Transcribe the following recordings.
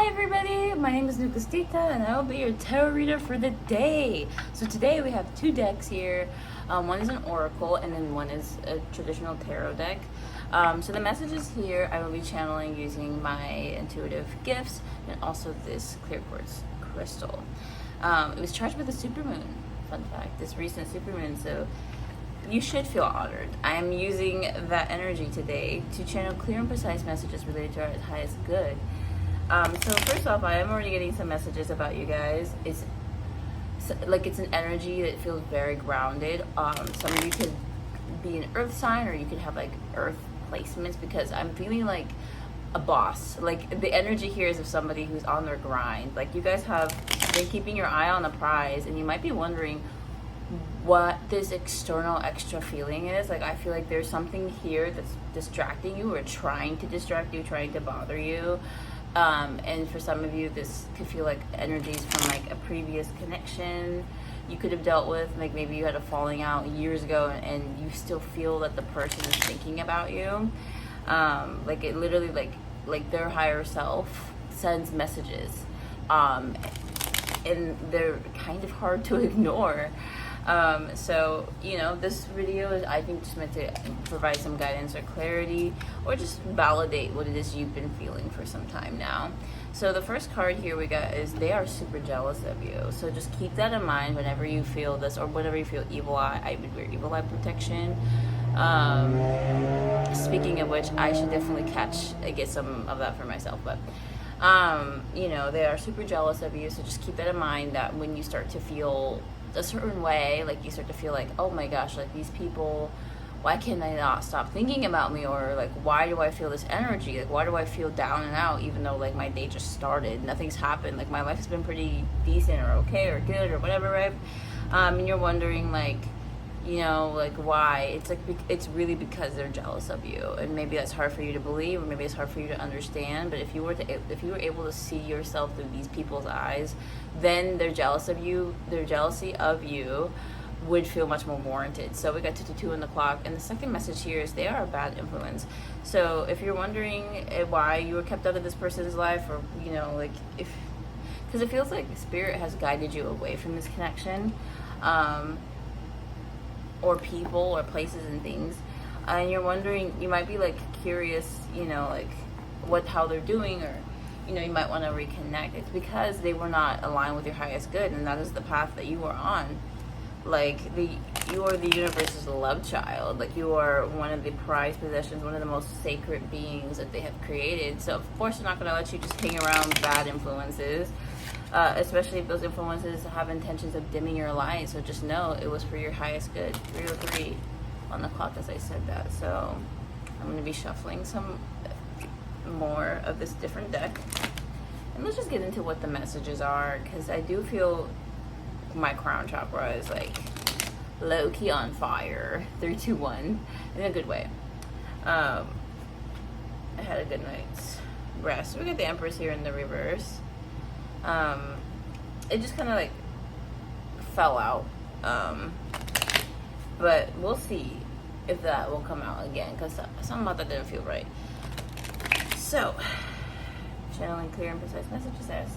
Hi everybody, my name is Negustita and I will be your tarot reader for the day. So today we have two decks here. One is an oracle and then one is a traditional tarot deck. So the messages here I will be channeling using my intuitive gifts and also this clear quartz crystal. It was charged with a supermoon, fun fact, this recent supermoon, so you should feel honored. I am using that energy today to channel clear and precise messages related to our highest good. So first off, I am already getting some messages about you guys. It's an energy that feels very grounded. Some of you could be an earth sign, or you could have like earth placements, because I'm feeling like a boss. Like the energy here is of somebody who's on their grind. Like you guys have been keeping your eye on the prize, and you might be wondering what this external extra feeling is. Like I feel like there's something here that's distracting you, or trying to distract you, trying to bother you. And for some of you, this could feel like energies from like a previous connection you could have dealt with. Like maybe you had a falling out years ago and you still feel that the person is thinking about you. Like it literally, like their higher self sends messages, and they're kind of hard to ignore. So, you know, this video is, I think, just meant to provide some guidance or clarity, or just validate what it is you've been feeling for some time now. So the first card here we got is they are super jealous of you. So just keep that in mind whenever you feel this, or whenever you feel evil eye. I would wear evil eye protection. Speaking of which, I should definitely get some of that for myself, but you know, they are super jealous of you. So just keep that in mind, that when you start to feel a certain way, like you start to feel like, oh my gosh, like these people, why can they not stop thinking about me? Or like, why do I feel this energy? Like, why do I feel down and out, even though like my day just started, nothing's happened, like my life has been pretty decent or okay or good or whatever, right? And you're wondering, like, you know, like why. It's like, it's really because they're jealous of you, and maybe that's hard for you to believe, or maybe it's hard for you to understand. But if you were able to see yourself through these people's eyes, then their jealousy of you would feel much more warranted. So we got 2 on the clock, and the second message here is they are a bad influence. So if you're wondering why you were kept out of this person's life, or you know, like because it feels like spirit has guided you away from this connection, or people or places and things, and you're wondering, you might be like curious, you know, like how they're doing, or you know, you might want to reconnect. It's because they were not aligned with your highest good, and that is the path that you are on. Like you are the universe's love child. Like you are one of the prized possessions, one of the most sacred beings that they have created. So of course they're not going to let you just hang around bad influences, especially if those influences have intentions of dimming your light. So just know it was for your highest good. 303 on the clock as I said that. So I'm going to be shuffling some more of this different deck, and let's just get into what the messages are, because I do feel my crown chakra is like low-key on fire. 321 in a good way. I had a good night's rest. We got the Empress here in the reverse. It just kind of like fell out, but we'll see if that will come out again, because something about that didn't feel right. So channeling clear and precise messages as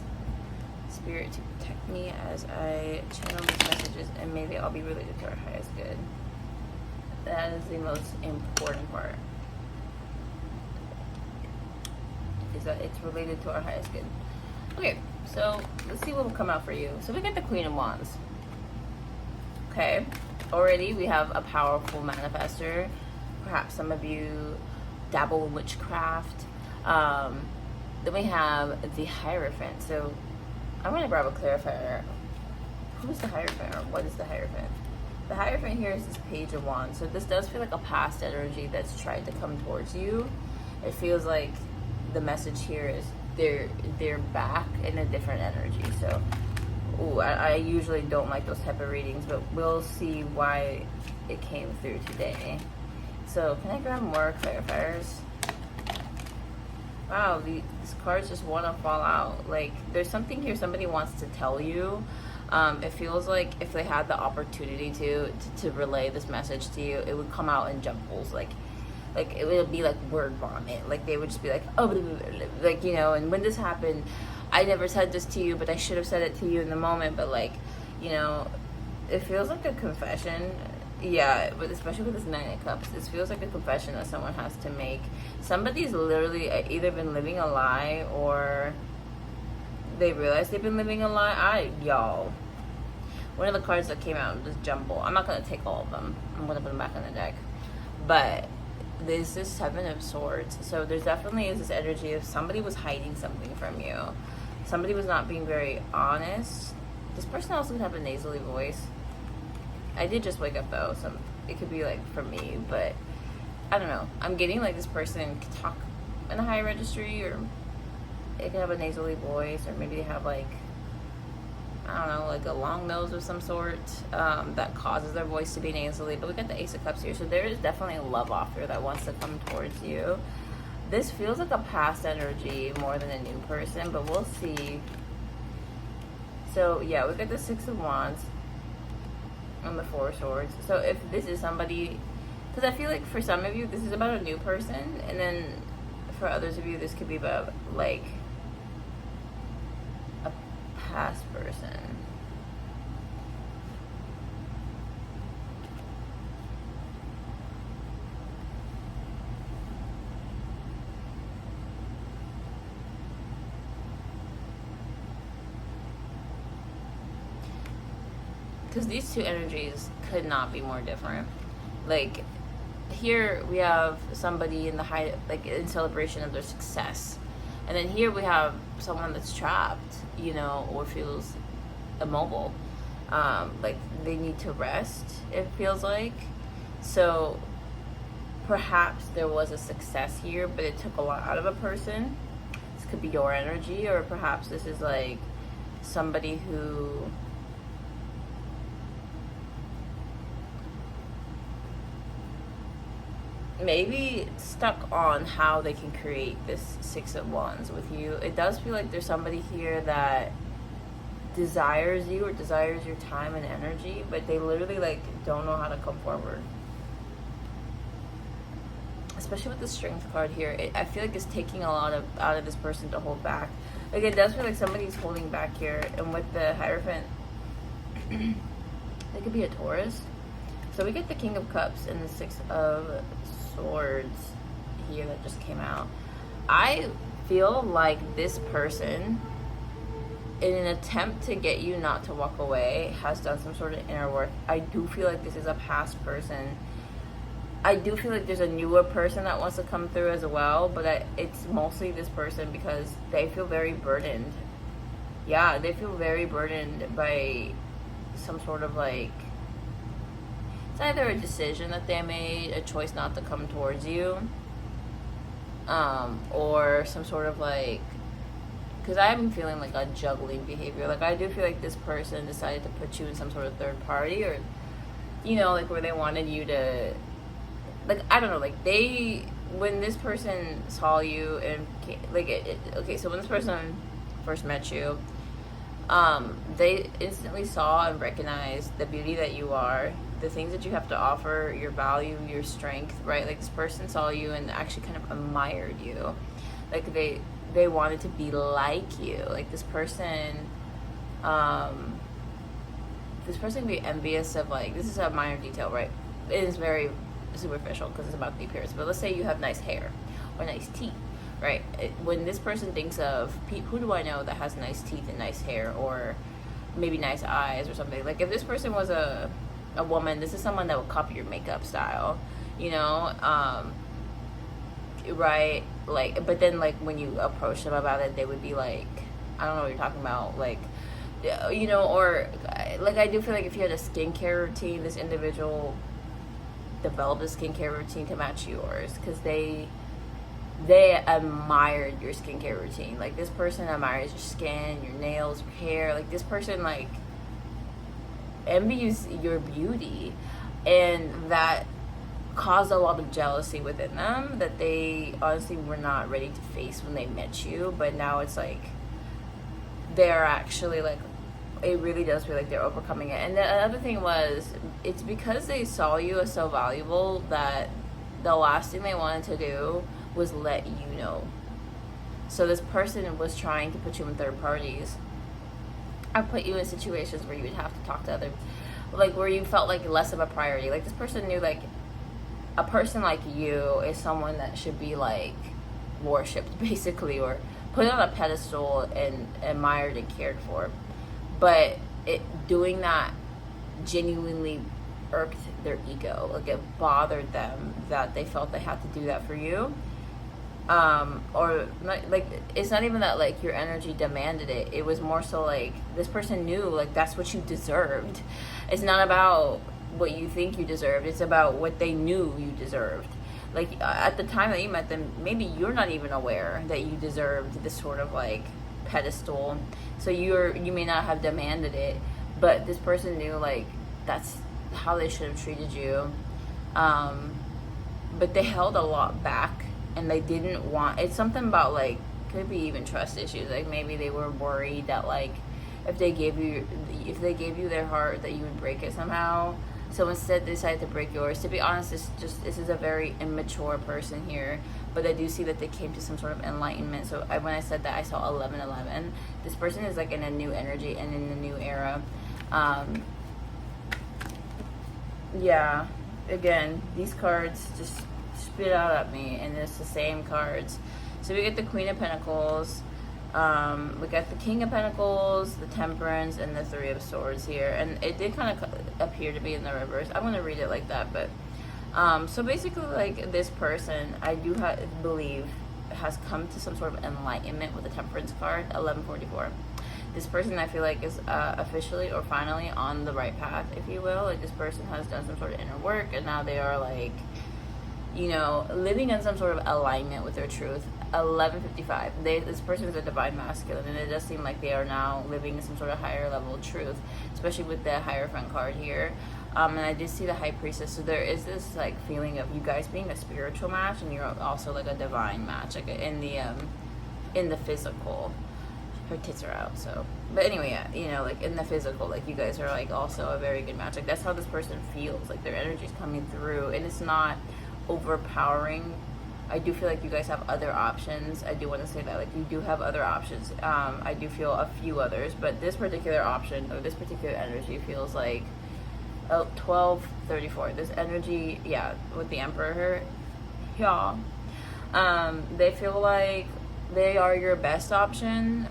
spirit to protect me as I channel these messages, and may they all be related to our highest good. That is the most important part, is that it's related to our highest good. Okay, so let's see what will come out for you. So we got the Queen of Wands. Okay, already we have a powerful manifester. Perhaps some of you dabble in witchcraft. Then we have the Hierophant. So I'm going to grab a clarifier. Who's the Hierophant, or what is the Hierophant? The Hierophant here is this Page of Wands. So this does feel like a past energy that's tried to come towards you. It feels like the message here is they're back in a different energy. So I usually don't like those type of readings, but we'll see why it came through today. So can I grab more clarifiers? Wow, these cards just want to fall out. Like there's something here somebody wants to tell you. It feels like if they had the opportunity to relay this message to you, it would come out in jumbles. Like it would be like word vomit. Like they would just be like, oh, blah, blah, blah, blah. Like, you know. And when this happened, I never said this to you, but I should have said it to you in the moment. But like, you know, it feels like a confession. Yeah, but especially with this Nine of Cups, this feels like a confession that someone has to make. Somebody's literally either been living a lie, or they realize they've been living a lie. Y'all, one of the cards that came out was Jumble. I'm not going to take all of them. I'm going to put them back on the deck. But there's this Seven of Swords. So there definitely is this energy of somebody was hiding something from you. Somebody was not being very honest. This person also could have a nasally voice. I did just wake up though, so it could be like for me, but I don't know. I'm getting like this person can talk in a high registry, or it could have a nasally voice, or maybe they have like, I don't know, like a long nose of some sort that causes their voice to be nasally. But we got the Ace of Cups here, so there is definitely a love offer that wants to come towards you. This feels like a past energy more than a new person, but we'll see. So yeah, we got the Six of Wands and the Four of Swords. So if this is somebody, because I feel like for some of you this is about a new person, and then for others of you this could be about like a past person. Because these two energies could not be more different. Like, here we have somebody in the high, like in celebration of their success, and then here we have someone that's trapped, you know, or feels immobile, like they need to rest, it feels like. So perhaps there was a success here, but it took a lot out of a person. This could be your energy, or perhaps this is like somebody who maybe stuck on how they can create this Six of Wands with you. It does feel like there's somebody here that desires you or desires your time and energy, but they literally like don't know how to come forward. Especially with the Strength card here, I feel like it's taking a lot of out of this person to hold back. Like, it does feel like somebody's holding back here. And with the Hierophant, it could be a Taurus. So we get the King of Cups and the Six of Swords here that just came out. I feel like this person, in an attempt to get you not to walk away, has done some sort of inner work. I do feel like this is a past person. I do feel like there's a newer person that wants to come through as well, but it's mostly this person because they feel very burdened. Yeah, they feel very burdened by some sort of like, it's either a decision that they made, a choice not to come towards you, or some sort of like, because I'm feeling like a juggling behavior. Like, I do feel like this person decided to put you in some sort of third party, or, you know, like where they wanted you to, like, I don't know, like when this person saw you and okay, so when this person first met you, they instantly saw and recognized the beauty that you are, the things that you have to offer, your value, your strength, right? Like, this person saw you and actually kind of admired you. Like, they wanted to be like you. Like, this person can be envious of, like, this is a minor detail, right? It is very superficial because it's about the appearance. But let's say you have nice hair or nice teeth, right? When this person thinks of, who do I know that has nice teeth and nice hair, or maybe nice eyes or something? Like, if this person was a woman, this is someone that would copy your makeup style, you know, right? Like, but then, like, when you approach them about it, they would be like, I don't know what you're talking about, like, you know. Or like, I do feel like if you had a skincare routine, this individual developed a skincare routine to match yours, because they admired your skincare routine. Like, this person admires your skin, your nails, your hair. Like, this person, like, envies your beauty, and that caused a lot of jealousy within them that they honestly were not ready to face when they met you. But now it's like they're actually, like, it really does feel like they're overcoming it. And the other thing was, it's because they saw you as so valuable that the last thing they wanted to do was let you know. So this person was trying to put you in third parties. I put you in situations where you would have to talk to other, like where you felt like less of a priority. Like this person knew like a person like you is someone that should be like worshipped basically, or put on a pedestal and admired and cared for. But doing that genuinely irked their ego. Like it bothered them that they felt they had to do that for you. Or not, like it's not even that like your energy demanded it. It was more so like this person knew like that's what you deserved. It's not about what you think you deserved. It's about what they knew you deserved. Like at the time that you met them, maybe you're not even aware that you deserved this sort of like pedestal. So you may not have demanded it, but this person knew like that's how they should have treated you. But they held a lot back, and they didn't want. It's something about like could be even trust issues. Like maybe they were worried that like if they gave you their heart that you would break it somehow. So instead, they decided to break yours. To be honest, this is a very immature person here, but I do see that they came to some sort of enlightenment. So when I said that, I saw 1111. This person is like in a new energy and in a new era. Yeah, again, these cards just spit out at me, and it's the same cards. So we get the Queen of Pentacles. We got the King of Pentacles, the Temperance, and the Three of Swords here. And it did kind of appear to be in the reverse. I'm going to read it like that. But so basically, like, this person, I do believe, has come to some sort of enlightenment with the Temperance card, 1144. This person, I feel like, is officially or finally on the right path, if you will. Like, this person has done some sort of inner work, and now they are, like, you know, living in some sort of alignment with their truth. 1155. This person is a divine masculine, and it does seem like they are now living in some sort of higher level of truth, especially with the Hierophant card here. And I did see the High Priestess, so there is this like feeling of you guys being a spiritual match, and you're also like a divine match, like in the physical. Her tits are out, so. But anyway, yeah, you know, like in the physical, like you guys are like also a very good match. Like that's how this person feels. Like their energy is coming through, and it's not overpowering. I do feel like you guys have other options. I do want to say that, like, you do have other options. I do feel a few others, but this particular option, or this particular energy feels like 1234. This energy, yeah, with the Emperor, yeah. They feel like they are your best option.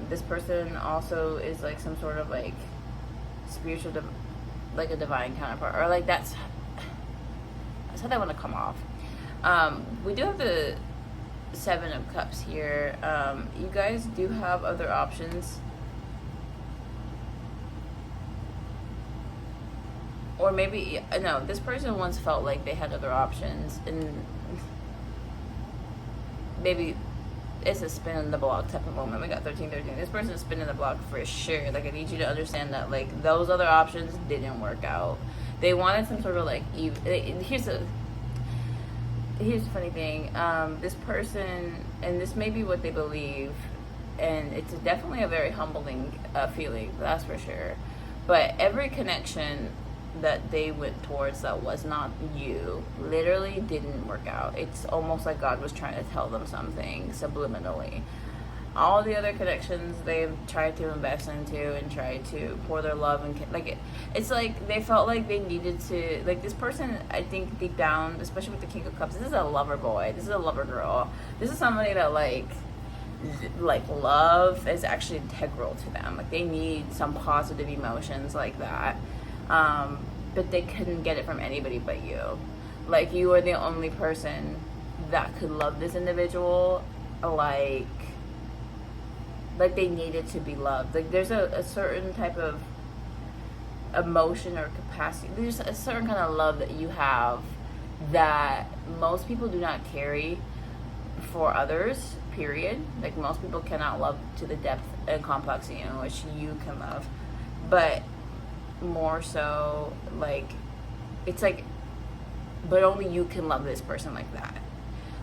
This person also is, like, some sort of, like, spiritual, like, a divine counterpart. Or, like, that's how they want to come off. We do have the Seven of Cups here. You guys do have other options. Or maybe, no, this person once felt like they had other options, and maybe it's a spin the block type of moment. We got 1313. This person is spinning the block for sure. Like, I need you to understand that, like, those other options didn't work out. They wanted some sort of, like, here's the funny thing. This person, and this may be what they believe, and it's definitely a very humbling feeling, that's for sure. But every connection that they went towards that was not you literally didn't work out. It's almost like God was trying to tell them something subliminally. All the other connections they've tried to invest into and tried to pour their love and it's like they felt like they needed to, like, this person, I think deep down, especially with the King of Cups, this is a lover boy, this is a lover girl, this is somebody that like love is actually integral to them. Like, they need some positive emotions like that, but they couldn't get it from anybody but you. Like, you are the only person that could love this individual like they needed to be loved. Like, there's a certain type of emotion or capacity, there's a certain kind of love that you have that most people do not carry for others, period. Like, most people cannot love to the depth and complexity in which you can love. But more so, like, it's like, but only you can love this person like that.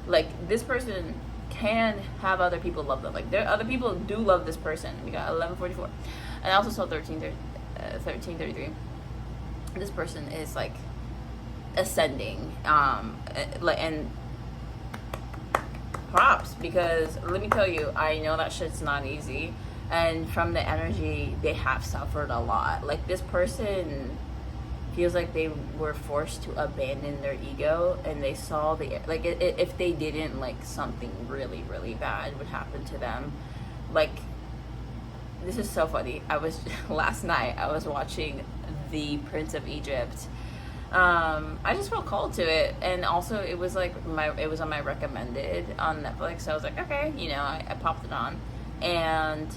Like, this person can have other people love them. Like, there other people do love this person. We got 1144, and I also saw 1333. This person is like ascending, and props, because let me tell you, I know that shit's not easy, and from the energy, they have suffered a lot. Like, this person feels like they were forced to abandon their ego, and they saw the, like, if they didn't, like, something really, really bad would happen to them. Like, this is so funny. Last night, I was watching The Prince of Egypt. I just felt called to it, and also it was like it was on my recommended on Netflix, so I was like, okay, you know, I popped it on. And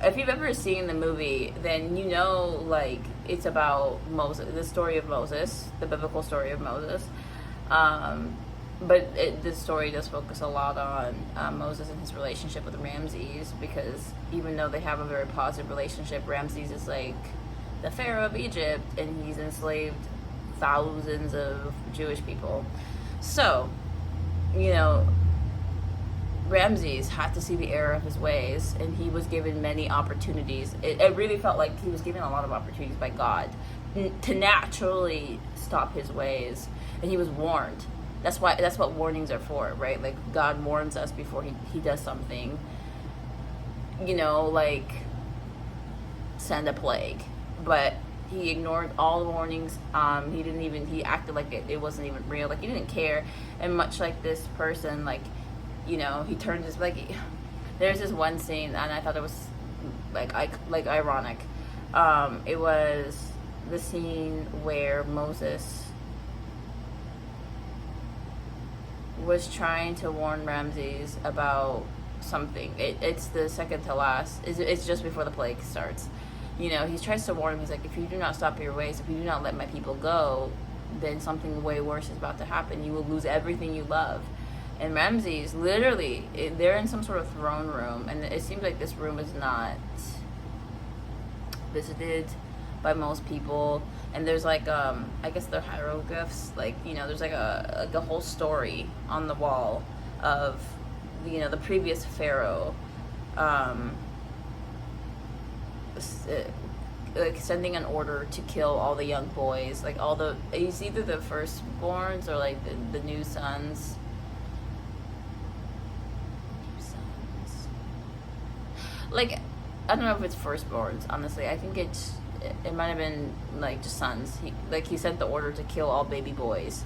if you've ever seen the movie, then you know, like, it's about Moses, the story of Moses, the biblical story of Moses. But this story does focus a lot on Moses and his relationship with Ramses, because even though they have a very positive relationship, Ramses is like the Pharaoh of Egypt, and he's enslaved thousands of Jewish people. So, you know, Ramses had to see the error of his ways, and he was given many opportunities. It really felt like he was given a lot of opportunities by God to naturally stop his ways, and he was warned. That's what warnings are for, right? Like, God warns us before he does something, you know, like send a plague. But he ignored all the warnings. He acted like it wasn't even real. Like, he didn't care. And much like this person, like, you know, he turned his, like, there's this one scene, and I thought it was like ironic. It was the scene where Moses was trying to warn Ramses about something. It's the second to last. It's just before the plague starts. You know, he tries to warn him. He's like, if you do not stop your ways, if you do not let my people go, then something way worse is about to happen. You will lose everything you love. And Ramses, literally, they're in some sort of throne room, and it seems like this room is not visited by most people. And there's like, I guess they're hieroglyphs. Like, you know, there's like a whole story on the wall of, you know, the previous pharaoh, like sending an order to kill all the young boys, like it's either the firstborns or like the new sons. Like, I don't know if it's firstborns, honestly. I think it might have been like just sons. He sent the order to kill all baby boys,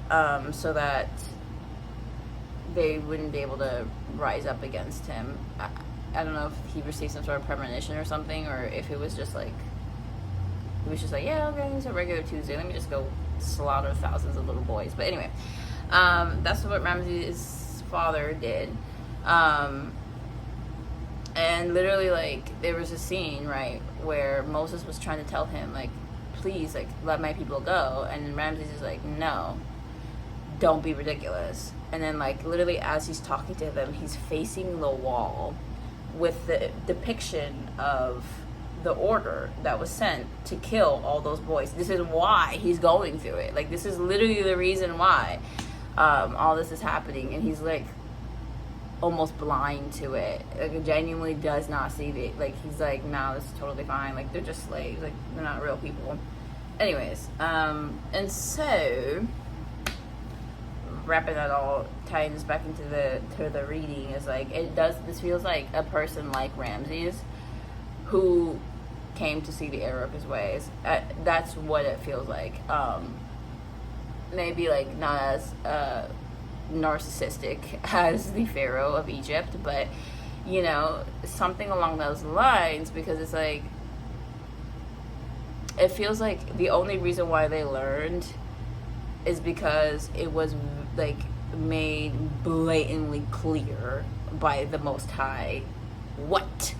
so that they wouldn't be able to rise up against him. I don't know if he received some sort of premonition or something, or if it was just like, yeah, okay, it's a regular Tuesday, let me just go slaughter thousands of little boys. But anyway, that's what Ramses' father did. And literally, like, there was a scene, right, where Moses was trying to tell him, like, please, like, let my people go. And Ramses is like, no, don't be ridiculous. And then, like, literally as he's talking to them, he's facing the wall with the depiction of the order that was sent to kill all those boys. This is why he's going through it. Like, this is literally the reason why all this is happening. And he's, like, almost blind to it. Like, genuinely does not see it. Like, he's like, no, this is totally fine. Like, they're just slaves. Like, they're not real people. Anyways, and so wrapping that all, tying this back into the reading, is like, this feels like a person like Ramses who came to see the error of his ways. That's what it feels like. Maybe like not as narcissistic as the Pharaoh of Egypt, but, you know, something along those lines, because it's like, it feels like the only reason why they learned is because it was like made blatantly clear by the Most High what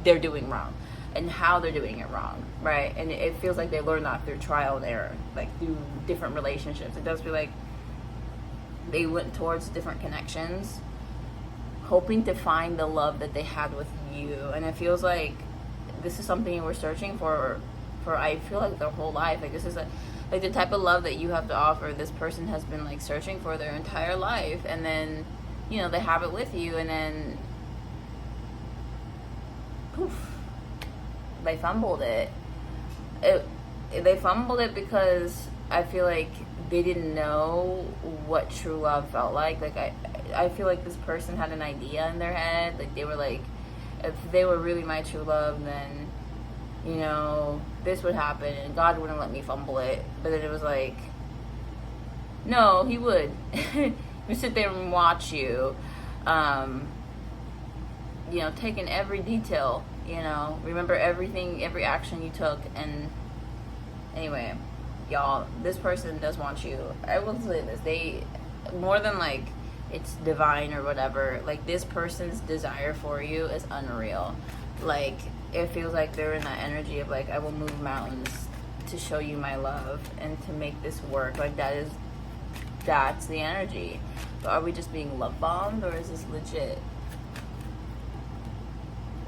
they're doing wrong and how they're doing it wrong, right? And it feels like they learned that through trial and error, like through different relationships. It does feel like they went towards different connections, hoping to find the love that they had with you. And it feels like this is something you were searching for I feel like their whole life. Like, this is like the type of love that you have to offer. This person has been like searching for their entire life, and then, you know, they have it with you, and then poof, they fumbled it. They fumbled it because I feel like they didn't know what true love felt like. Like, I feel like this person had an idea in their head. Like, they were like, if they were really my true love, then, you know, this would happen and God wouldn't let me fumble it. But then it was like, no, he would. He would sit there and watch you, you know, taking every detail, you know, remember everything, every action you took. And anyway, y'all, this person does want you. I will say this, they, more than like it's divine or whatever, like this person's desire for you is unreal. Like, it feels like they're in that energy of like, I will move mountains to show you my love and to make this work. Like, that's the energy. But are we just being love bombed, or is this legit?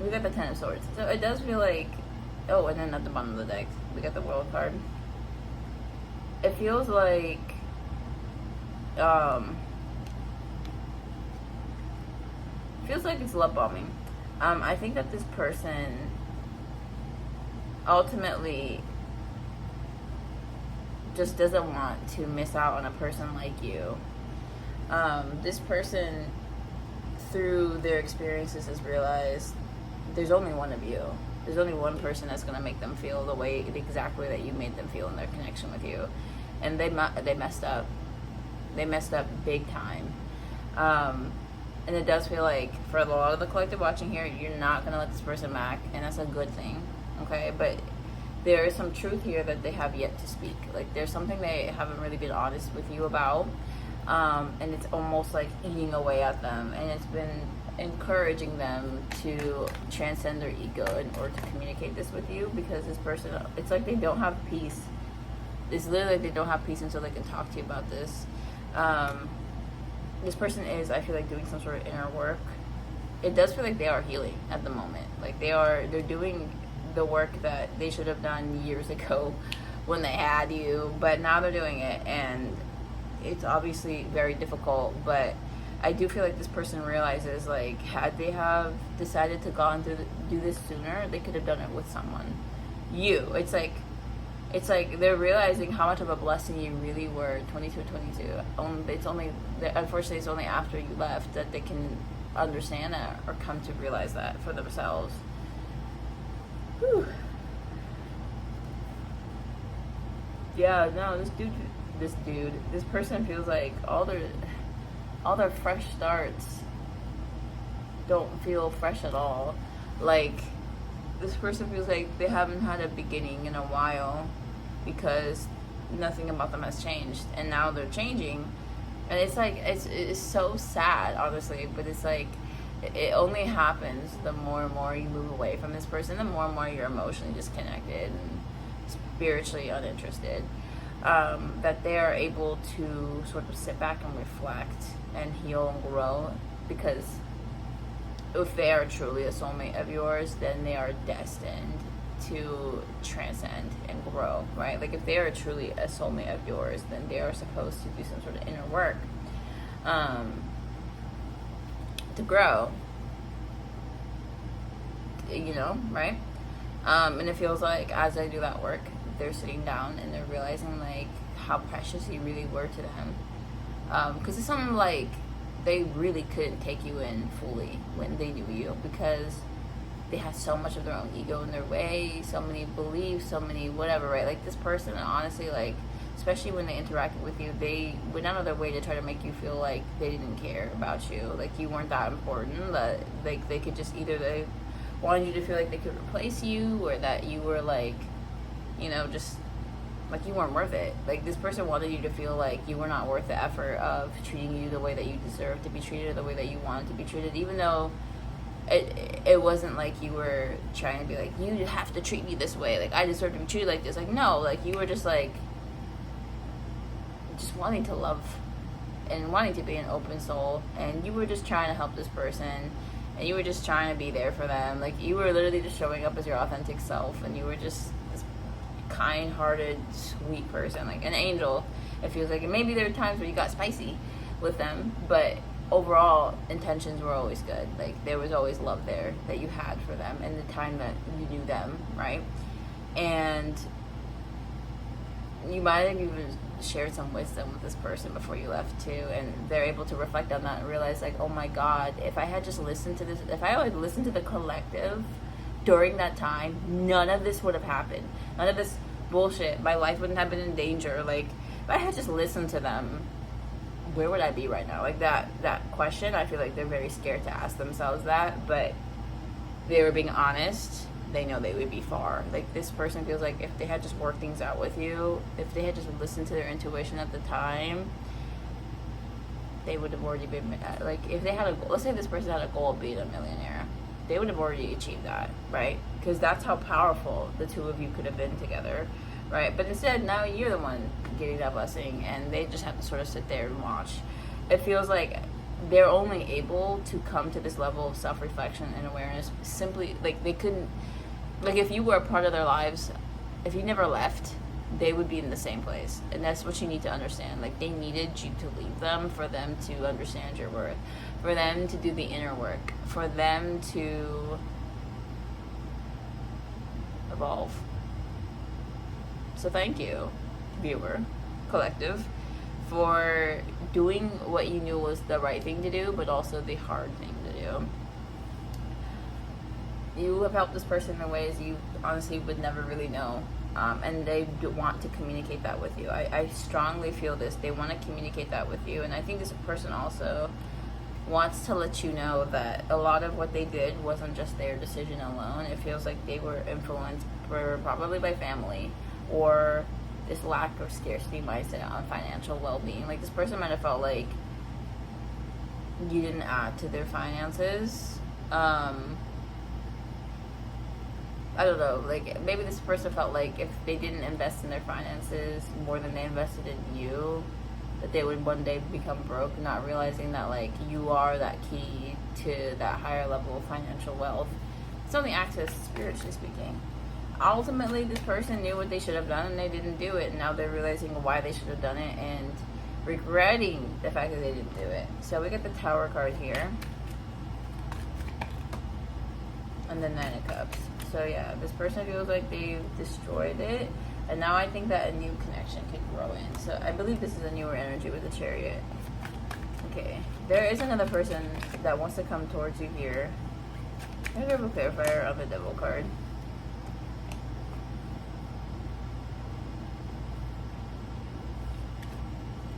We got the Ten of Swords. So it does feel like, oh, and then at the bottom of the deck, we got the World card. It feels like, it's love bombing. I think that this person ultimately just doesn't want to miss out on a person like you. This person, through their experiences, has realized there's only one of you. There's only one person that's going to make them feel the way, exactly that you made them feel in their connection with you. And they messed up. They messed up big time. And it does feel like, for a lot of the collective watching here, you're not going to let this person back, and that's a good thing, okay? But there is some truth here that they have yet to speak. Like, there's something they haven't really been honest with you about, and it's almost like eating away at them, and it's been encouraging them to transcend their ego in order to communicate this with you, because this person, it's like they don't have peace. It's literally like they don't have peace until they can talk to you about this. This person is, I feel like, doing some sort of inner work. It does feel like they are healing at the moment. Like, they're doing the work that they should have done years ago when they had you, but now they're doing it, and it's obviously very difficult. But I do feel like this person realizes, like, had they have decided to go on to do this sooner, they could have done it with someone. It's like they're realizing how much of a blessing you really were. 22. Unfortunately, it's only after you left that they can understand that or come to realize that for themselves. Whew. Yeah, no, this person feels like all their fresh starts don't feel fresh at all. Like, this person feels like they haven't had a beginning in a while, because nothing about them has changed, and now they're changing. And it's like, it's so sad, honestly, but it's like, it only happens the more and more you move away from this person, the more and more you're emotionally disconnected and spiritually uninterested, that they are able to sort of sit back and reflect and heal and grow. Because if they are truly a soulmate of yours, then they are destined to transcend and grow, right? Like, if they are truly a soulmate of yours, then they are supposed to do some sort of inner work to grow, you know, right? And it feels like as they do that work, they're sitting down and they're realizing, like, how precious you really were to them, because it's something like they really couldn't take you in fully when they knew you, because they had so much of their own ego in their way, so many beliefs, so many whatever, right? Like, this person, honestly, like, especially when they interacted with you, they went out of their way to try to make you feel like they didn't care about you, like you weren't that important, that like they could just, either they wanted you to feel like they could replace you, or that you were like, you know, just like you weren't worth it. Like, this person wanted you to feel like you were not worth the effort of treating you the way that you deserve to be treated, or the way that you wanted to be treated, even though it wasn't like you were trying to be like, you have to treat me this way, like I deserve to be treated like this. Like, no, like you were just like, just wanting to love and wanting to be an open soul, and you were just trying to help this person, and you were just trying to be there for them. Like, you were literally just showing up as your authentic self, and you were just this kind-hearted, sweet person, like an angel, it feels like. And maybe there were times where you got spicy with them, but overall intentions were always good. Like, there was always love there that you had for them in the time that you knew them, right? And you might have even shared some wisdom with this person before you left too, and they're able to reflect on that and realize like, oh my God, if I had just listened to this, if I had listened to the collective during that time, none of this would have happened. None of this bullshit. My life wouldn't have been in danger. Like, if I had just listened to them, where would I be right now? Like that question, I feel like they're very scared to ask themselves that, but they were being honest. They know they would be far. Like, this person feels like if they had just worked things out with you, if they had just listened to their intuition at the time, they would have already been, like, if they had a goal, let's say this person had a goal of being a millionaire, they would have already achieved that, right? Because that's how powerful the two of you could have been together, right? But instead, now you're the one getting that blessing, and they just have to sort of sit there and watch. It feels like they're only able to come to this level of self-reflection and awareness simply, like, they couldn't, like, if you were a part of their lives, if you never left, they would be in the same place. And that's what you need to understand. Like, they needed you to leave them for them to understand your worth, for them to do the inner work, for them to evolve. So thank you, viewer, collective, for doing what you knew was the right thing to do, but also the hard thing to do. You have helped this person in ways you honestly would never really know. And they want to communicate that with you. I strongly feel this. They want to communicate that with you. And I think this person also wants to let you know that a lot of what they did wasn't just their decision alone. It feels like they were influenced probably by family, or this lack of scarcity mindset on financial well-being. Like, this person might have felt like you didn't add to their finances. I don't know, like, maybe this person felt like if they didn't invest in their finances more than they invested in you, that they would one day become broke, not realizing that, like, you are that key to that higher level of financial wealth. It's only access, spiritually speaking. Ultimately, this person knew what they should have done and they didn't do it, and now they're realizing why they should have done it and regretting the fact that they didn't do it. So we get the Tower card here, and the Nine of Cups. So yeah, this person feels like they've destroyed it, and now I think that a new connection could grow in. So I believe this is a newer energy with the Chariot. Okay, there is another person that wants to come towards you here. I'm gonna grab a clarifier on the Devil card.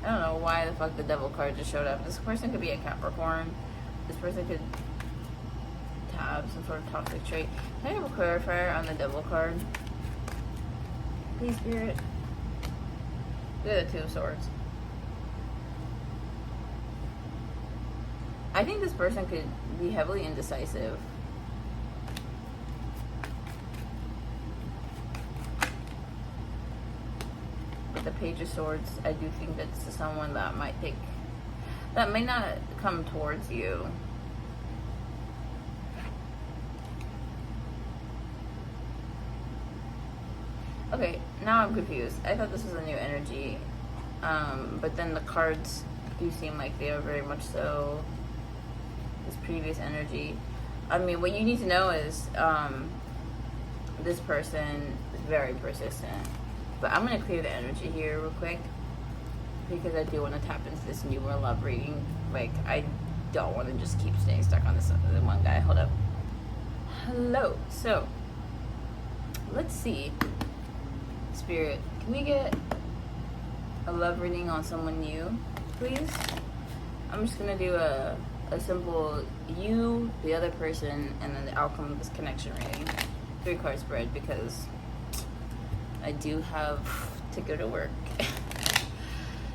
I don't know why the fuck the Devil card just showed up. This person could be a Capricorn. This person could have some sort of toxic trait. Can I have a clarifier on the Devil card? Please, Spirit. Look at the Two of Swords. I think this person could be heavily indecisive. With the Page of Swords, I do think that this is someone that may not come towards you. Okay, now I'm confused. I thought this was a new energy, but then the cards do seem like they are very much so this previous energy. I mean, what you need to know is this person is very persistent. But I'm going to clear the energy here real quick, because I do want to tap into this newer love reading. Like, I don't want to just keep staying stuck on this one guy. Hold up. Hello. So, let's see. Spirit, can we get a love reading on someone new, please? I'm just going to do a simple you, the other person, and then the outcome of this connection reading. 3-card spread, because I do have to go to work.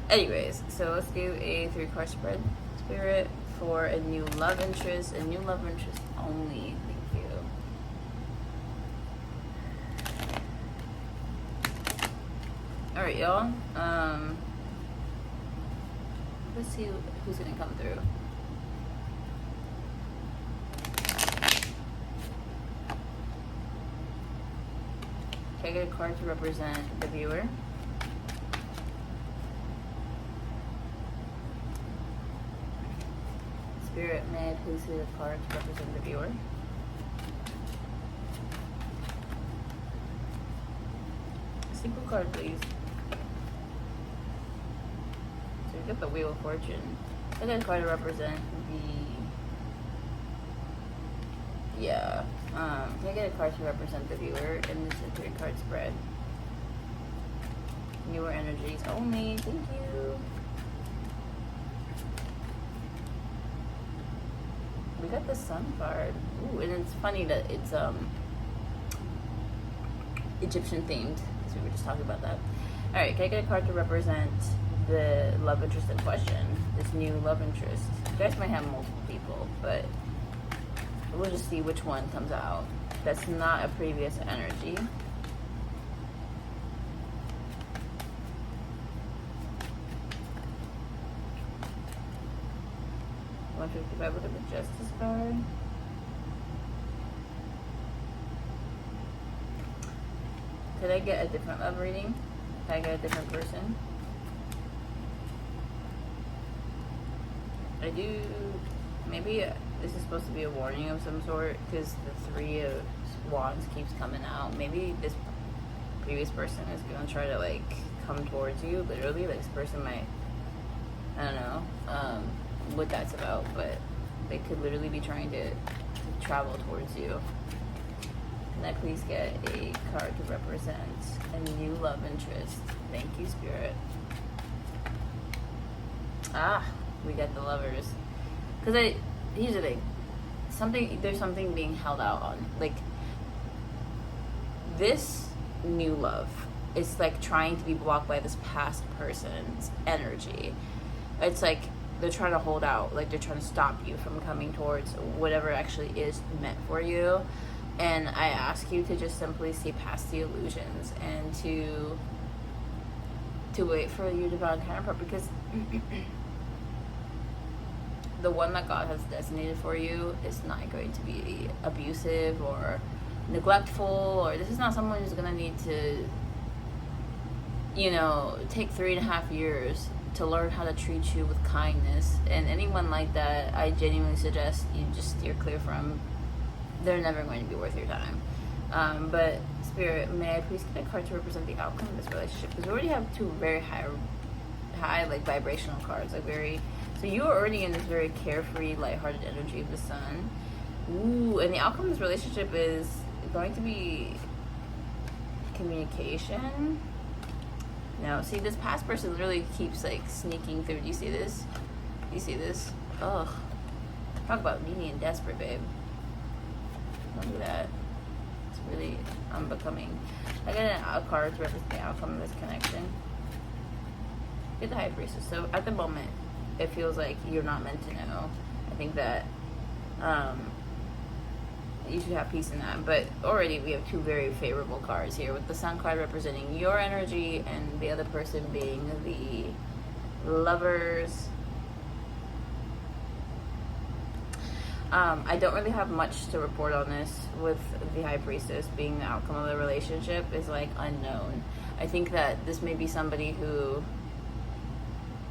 Anyways, so let's do a 3-card spread. Spirit, for a new love interest only. Thank you. Alright, y'all. Let's see who's gonna come through. Can I get a card to represent the viewer? Spirit, may I please see the card to represent the viewer? Single card, please. get the Wheel of Fortune. I got a card to represent the, yeah. Can I get a card to represent the viewer in this 3-card spread? Newer energies only. Thank you. We got the Sun card. Ooh, and it's funny that it's Egyptian themed, because we were just talking about that. Alright, can I get a card to represent the love interest in question? This new love interest. You guys might have multiple people, but we'll just see which one comes out. That's not a previous energy. Look at the Justice card. Could I get a different love reading? Can I get a different person? I do. Maybe this is supposed to be a warning of some sort, because the 3 of Wands keeps coming out. Maybe this previous person is gonna try to like come towards you. Literally, like this person might. I don't know what that's about, but they could literally be trying to travel towards you. Can I please get a card to represent a new love interest? Thank you, Spirit. We got the Lovers. Because here's the thing. There's something being held out on. Like, this new love is like trying to be blocked by this past person's energy. It's like they're trying to hold out, like they're trying to stop you from coming towards whatever actually is meant for you. And I ask you to just simply see past the illusions and to wait for your divine counterpart, because the one that God has designated for you is not going to be abusive or neglectful, or this is not someone who's going to need to, you know, take 3.5 years to learn how to treat you with kindness. And anyone like that, I genuinely suggest you just steer clear from. They're never going to be worth your time. But Spirit, may I please get a card to represent the outcome of this relationship? Because we already have 2 very high like vibrational cards, like very. So you are already in this very carefree, lighthearted energy of the Sun. Ooh, and the outcome of this relationship is going to be communication. Now, see, this past person literally keeps like sneaking through. Do you see this? Do you see this? Ugh. Talk about needy and desperate, babe. Don't do that. It's really unbecoming. I got a card to represent the outcome of this connection. Get the High Priestess. So at the moment, it feels like you're not meant to know. I think that you should have peace in that. But already we have 2 very favorable cards here, with the Sun card representing your energy and the other person being the Lovers. I don't really have much to report on this, with the High Priestess being the outcome of the relationship is like unknown. I think that this may be somebody who,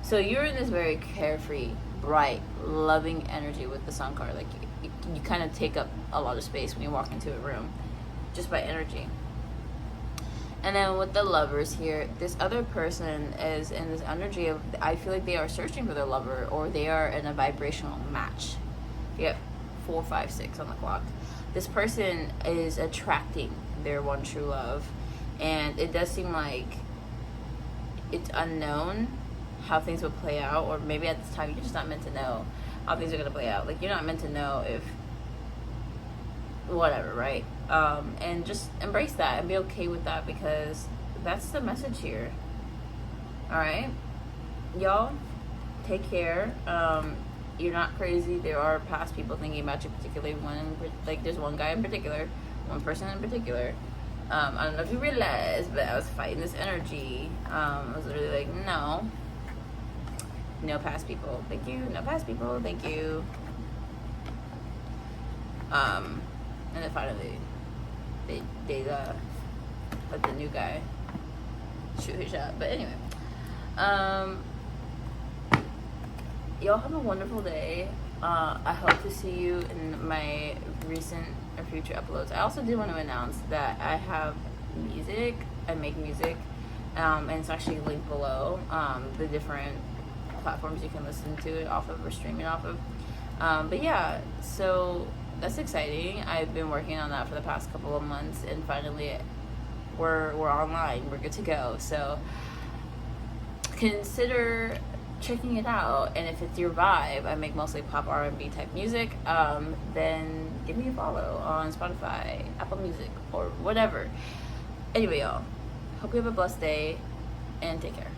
so you're in this very carefree, bright, loving energy with the Sun card. Like you kind of take up a lot of space when you walk into a room, just by energy. And then with the Lovers here, this other person is in this energy of, I feel like they are searching for their lover, or they are in a vibrational match. Yep, 4, 5, 6 on the clock. This person is attracting their one true love, and it does seem like it's unknown how things will play out, or maybe at this time you're just not meant to know how things are going to play out. Like, you're not meant to know if whatever, right? And just embrace that and be okay with that, because that's the message here. All right, y'all, take care. You're not crazy. There are past people thinking about you, particularly there's one guy in particular, one person in particular. I don't know if you realized, but I was fighting this energy. I was literally like, no past people, thank you. No past people, thank you. And then finally, they let the new guy shoot his shot. But anyway, y'all have a wonderful day. I hope to see you in my recent or future uploads. I also did want to announce that I have music. I make music, and it's actually linked below. The different platforms you can listen to it off of or stream it off of. But yeah, so that's exciting. I've been working on that for the past couple of months, and finally we're online. We're good to go. So consider checking it out, and if it's your vibe, I make mostly pop R&B type music, then give me a follow on Spotify, Apple Music, or whatever. Anyway, y'all, hope you have a blessed day, and take care.